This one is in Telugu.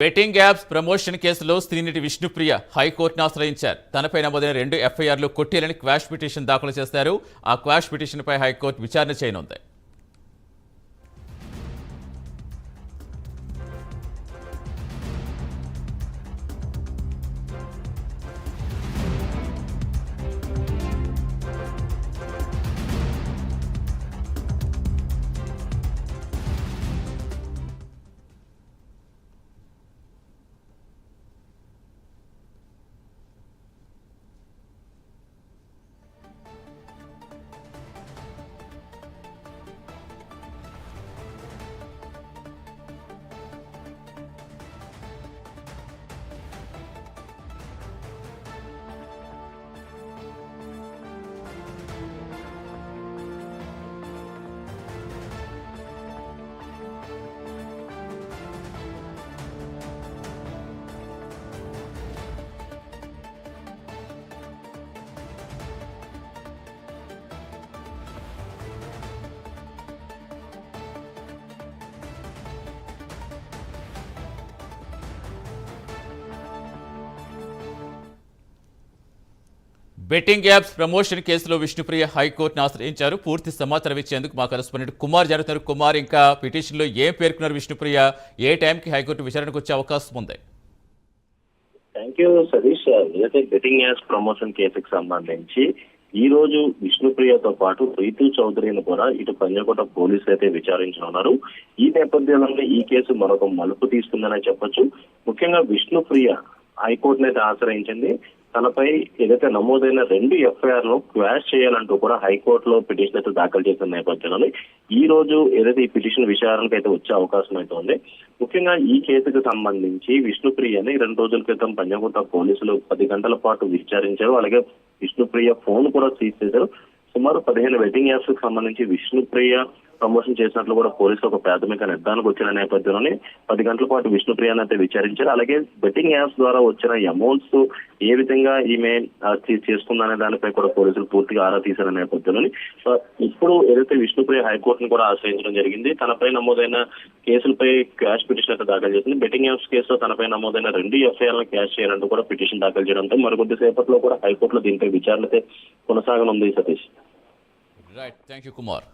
బెట్టింగ్ యాప్స్ ప్రమోషన్ కేసులో శ్రీనిధి విష్ణుప్రియ హైకోర్టును ఆశ్రయించారు. తనపై నమోదైన 2 ఎఫ్ఐఆర్లు కొట్టేయాలని క్వాష్ పిటిషన్ దాఖలు చేశారు. ఆ క్వాష్ పిటిషన్పై హైకోర్టు విచారణ చేయనుంది. బెట్టింగ్ యాప్స్ ప్రమోషన్ కేసులో విష్ణుప్రియ హైకోర్టును ఆశ్రయించారు. పూర్తి సమాచారం ఇచ్చేందుకు మా కరెస్పాండెంట్ కుమార్ జరుగుతున్నారు. కుమార్, ఇంకా పిటిషన్లో ఏం పేర్కొన్నారు విష్ణుప్రియ? ఏ టైంకి హైకోర్టు విచారణకు వచ్చే అవకాశం ఉంది? Thank you Satish. ఏదైతే బెట్టింగ్ యాప్స్ ప్రమోషన్ కేసుకు సంబంధించి ఈ రోజు విష్ణుప్రియతో పాటు ప్రీతు చౌదరిని కూడా ఇటు పంజాగుట్ట పోలీసులు అయితే విచారించనున్నారు. ఈ నేపథ్యంలో ఈ కేసు మరొక మలుపు తీసుకుందనే చెప్పొచ్చు. ముఖ్యంగా విష్ణుప్రియ హైకోర్టును అయితే ఆశ్రయించింది. తనపై ఏదైతే నమోదైన 2 ఎఫ్ఐఆర్లను క్వాష్ చేయాలంటూ కూడా హైకోర్టులో పిటిషన్ అయితే దాఖలు చేసిన నేపథ్యంలో ఈ రోజు ఏదైతే ఈ పిటిషన్ విచారణకు అయితే వచ్చే అవకాశం అయితే ఉంది. ముఖ్యంగా ఈ కేసుకు సంబంధించి విష్ణుప్రియని 2 రోజుల క్రితం పంజాగుట్ట పోలీసులు 10 గంటల పాటు విచారించారు. అలాగే విష్ణుప్రియ ఫోన్ కూడా సీజ్ చేశారు. సుమారు 15 బెట్టింగ్ యాప్స్ కు సంబంధించి విష్ణుప్రియ ప్రమోషన్ చేసినట్లు కూడా పోలీసులు ఒక ప్రాథమిక నిర్ధారణకు వచ్చిన నేపథ్యంలోనే 10 గంటల పాటు విష్ణుప్రియని అయితే విచారించారు. అలాగే బెట్టింగ్ యాప్స్ ద్వారా వచ్చిన అమౌంట్స్ ఏ విధంగా ఈమె చేసుకుందనే దానిపై కూడా పోలీసులు పూర్తిగా ఆరా తీసిన నేపథ్యంలోని ఇప్పుడు ఏదైతే విష్ణుప్రియ హైకోర్టును కూడా ఆశ్రయించడం జరిగింది. తనపై నమోదైన కేసులపై క్వాష్ పిటిషన్ అయితే దాఖలు చేసింది. బెట్టింగ్ యాప్స్ కేసులో తనపై నమోదైన 2 ఎఫ్ఐఆర్లను క్వాష్ చేయాలంటూ కూడా పిటిషన్ దాఖలు చేయడంతో మరికొద్ది సేపట్లో కూడా హైకోర్టులో దీనిపై విచారణ అయితే కొనసాగనుంది. Satish, right, thank you Kumar.